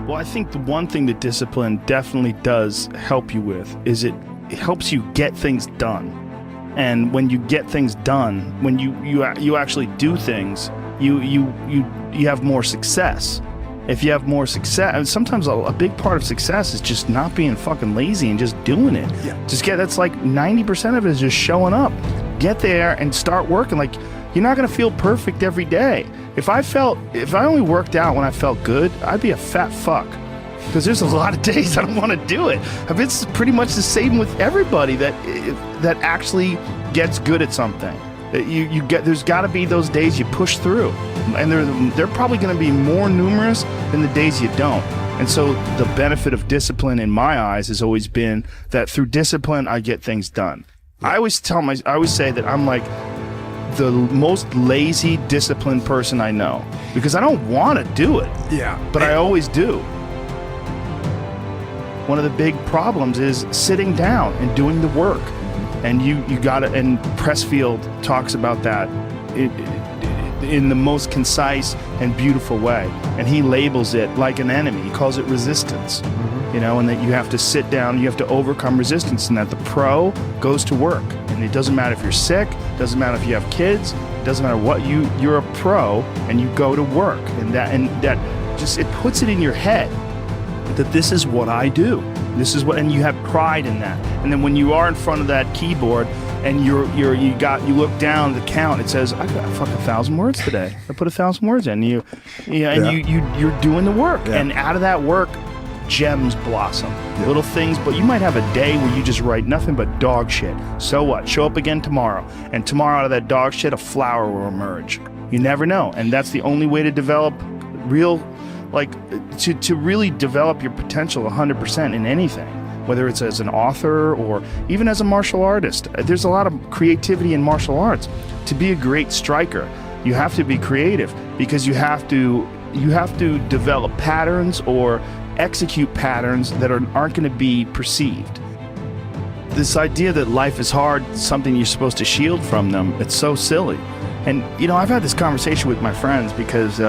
Well, I think the one thing that discipline definitely does help you with is it helps you get things done. And when you get things done, when you actually do things, you have more success. If you have more success, and sometimes a big part of success is just not being fucking lazy and just doing it. Yeah. That's like 90% of it is just showing up. Get there and start working. Like, you're not gonna feel perfect every day. If I only worked out when I felt good, I'd be a fat fuck. Because there's a lot of days I don't want to do it. It's pretty much the same with everybody that actually gets good at something. There's got to be those days you push through, and they're probably going to be more numerous than the days you don't. And so the benefit of discipline in my eyes has always been that through discipline I get things done. I always say that I'm like the most lazy, disciplined person I know, because I don't want to do it. Yeah. But I always do. One of the big problems is sitting down and doing the work. And you gotta, and Pressfield talks about that in the most concise and beautiful way. And he labels it like an enemy. He calls it resistance. You know, and that you have to sit down, you have to overcome resistance, and that the pro goes to work. And it doesn't matter if you're sick, doesn't matter if you have kids, it doesn't matter what, you're a pro and you go to work. And that just, it puts it in your head that this is what I do. This is what, and you have pride in that. And then when you are in front of that keyboard and you look down at the count, it says, I got fucking 1,000 words today. I put 1,000 words in. You're doing the work. Yeah. And out of that work, gems blossom. Yeah. Little things, but you might have a day where you just write nothing but dog shit. So what? Show up again tomorrow. And tomorrow out of that dog shit, a flower will emerge. You never know. And that's the only way to develop real, like, to really develop your potential 100% in anything, whether it's as an author or even as a martial artist. There's a lot of creativity in martial arts. To be a great striker, you have to be creative, because you have to develop patterns or execute patterns that aren't going to be perceived. This idea that life is hard is something you're supposed to shield from them, it's so silly. And, you know, I've had this conversation with my friends, because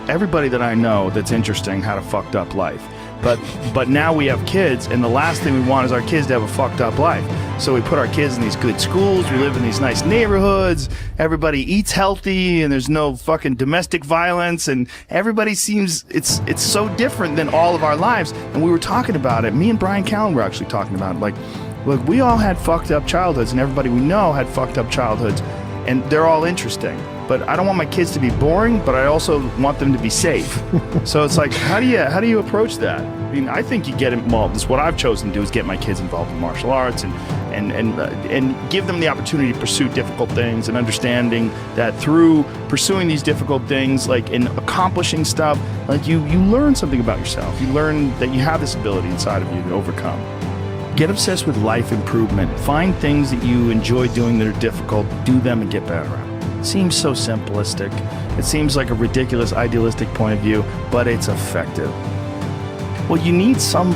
everybody that I know that's interesting had a fucked up life. But now we have kids, and the last thing we want is our kids to have a fucked up life. So we put our kids in these good schools, we live in these nice neighborhoods, everybody eats healthy, and there's no fucking domestic violence, and everybody seems, it's so different than all of our lives. And we were talking about it, me and Brian Callen were actually talking about it, like, look, we all had fucked up childhoods, and everybody we know had fucked up childhoods. And they're all interesting, but I don't want my kids to be boring, but I also want them to be safe. So it's like, how do you approach that? I mean, I think you get involved. This is what I've chosen to do, is get my kids involved in martial arts and give them the opportunity to pursue difficult things, and understanding that through pursuing these difficult things, like in accomplishing stuff, like you learn something about yourself. You learn that you have this ability inside of you to overcome. Get obsessed with life improvement. Find things that you enjoy doing that are difficult, do them and get better at it. It seems so simplistic. It seems like a ridiculous, idealistic point of view, but it's effective. Well, you need some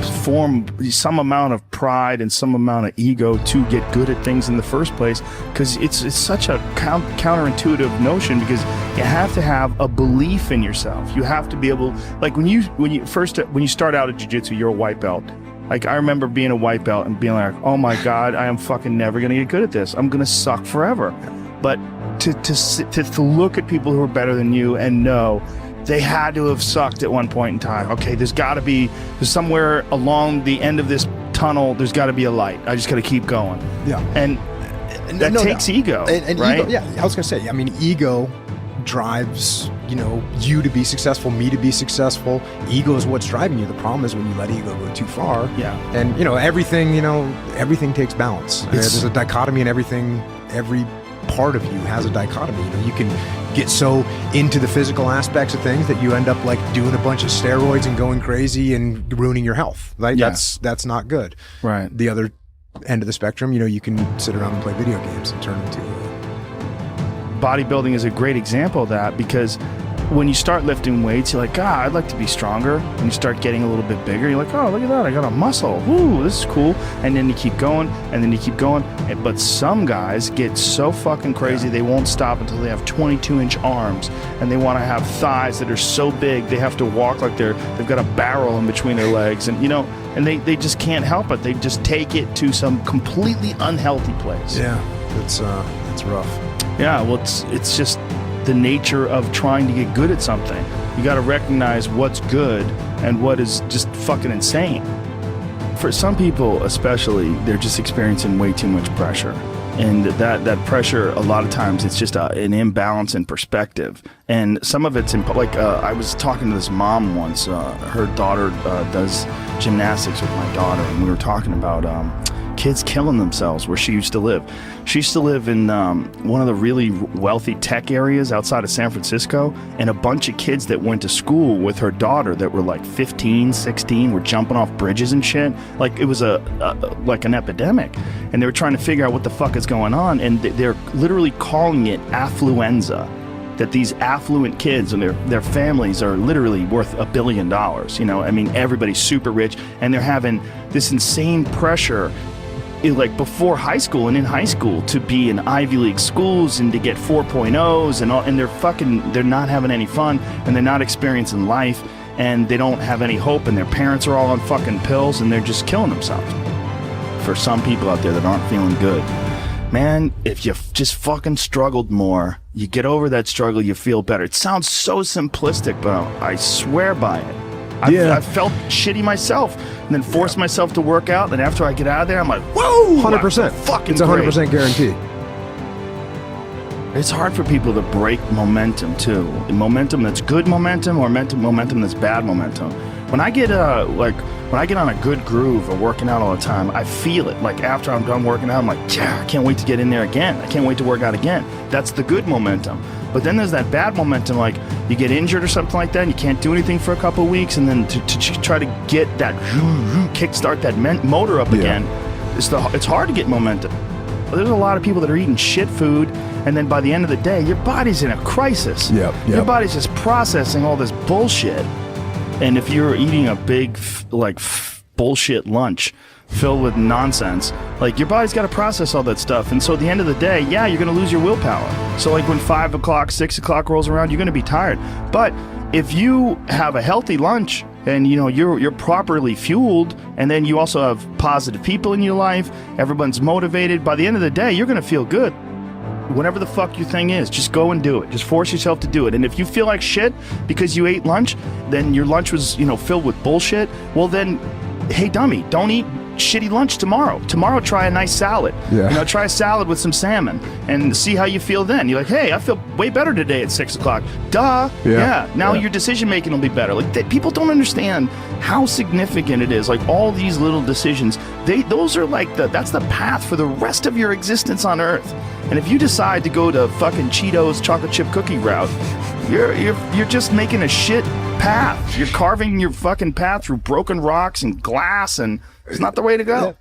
amount of pride and some amount of ego to get good at things in the first place, because it's such a counterintuitive notion, because you have to have a belief in yourself. You have to be able, like when you start out at jiu-jitsu, you're a white belt. Like, I remember being a white belt and being like, oh my God, I am fucking never gonna get good at this. I'm gonna suck forever. But to look at people who are better than you and know they had to have sucked at one point in time. Okay, there's somewhere along the end of this tunnel, there's gotta be a light. I just gotta keep going. Yeah. And that takes ego, and right? Ego, yeah, I was gonna say, I mean, ego drives, you to be successful, me to be successful. Ego is what's driving you. The problem is when you let ego go too far. Yeah. And everything takes balance. There's a dichotomy in everything. Every part of you has a dichotomy. You can get so into the physical aspects of things that you end up like doing a bunch of steroids and going crazy and ruining your health. Right? Yeah. That's not good. Right. The other end of the spectrum, you can sit around and play video games and turn into bodybuilding is a great example of that, because when you start lifting weights, you're like, God, I'd like to be stronger. And you start getting a little bit bigger. You're like, oh, look at that. I got a muscle. Woo, this is cool. And then you keep going, and then you keep going. But some guys get so fucking crazy, they won't stop until they have 22-inch arms. And they want to have thighs that are so big, they have to walk like they've got a barrel in between their legs. And, and they just can't help it. They just take it to some completely unhealthy place. Yeah, it's rough. Yeah, well, it's just the nature of trying to get good at something. You got to recognize what's good and what is just fucking insane. For some people especially, they're just experiencing way too much pressure. And that pressure, a lot of times, it's just an imbalance in perspective. And some of it's, I was talking to this mom once. Her daughter does gymnastics with my daughter, and we were talking about kids killing themselves where she used to live. She used to live in one of the really wealthy tech areas outside of San Francisco, and a bunch of kids that went to school with her daughter that were like 15, 16 were jumping off bridges and shit. Like it was like an epidemic, and they were trying to figure out what the fuck is going on, and they're literally calling it affluenza. That these affluent kids and their families are literally worth $1 billion. I mean, everybody's super rich, and they're having this insane pressure like before high school and in high school to be in Ivy League schools and to get 4.0s and all, and they're not having any fun, and they're not experiencing life, and they don't have any hope, and their parents are all on fucking pills, and they're just killing themselves. For some people out there that aren't feeling good, man, if you just fucking struggled more, you get over that struggle, you feel better. It sounds so simplistic, but I swear by it. I've felt shitty myself, and then forced myself to work out, and after I get out of there, I'm like, whoa! 100%. Fucking it's 100% guarantee. It's hard for people to break momentum, too. Momentum that's good momentum, or momentum that's bad momentum. When I get on a good groove of working out all the time, I feel it. Like after I'm done working out, I'm like, yeah, I can't wait to get in there again. I can't wait to work out again. That's the good momentum. But then there's that bad momentum, like you get injured or something like that, and you can't do anything for a couple of weeks, and then to try to get that kickstart that motor up again, it's hard to get momentum. There's a lot of people that are eating shit food, and then by the end of the day, your body's in a crisis. Your body's just processing all this bullshit. And if you're eating a big, bullshit lunch filled with nonsense, like your body's got to process all that stuff. And so at the end of the day, yeah, you're going to lose your willpower. So like when 5 o'clock, 6 o'clock rolls around, you're going to be tired. But if you have a healthy lunch and you're properly fueled, and then you also have positive people in your life, everyone's motivated, by the end of the day, you're going to feel good. Whatever the fuck your thing is, just go and do it. Just force yourself to do it. And if you feel like shit because you ate lunch, then your lunch was, filled with bullshit, well then, hey dummy, don't eat shitty lunch tomorrow. Tomorrow, try a nice salad. Try a salad with some salmon and see how you feel then. You're like, hey, I feel way better today at 6 o'clock. Duh. Now your decision making will be better. Like people don't understand how significant it is. Like all these little decisions, those are like that's the path for the rest of your existence on Earth. And if you decide to go to fucking Cheetos chocolate chip cookie route, you're just making a shit path. You're carving your fucking path through broken rocks and glass, and it's not the way to go.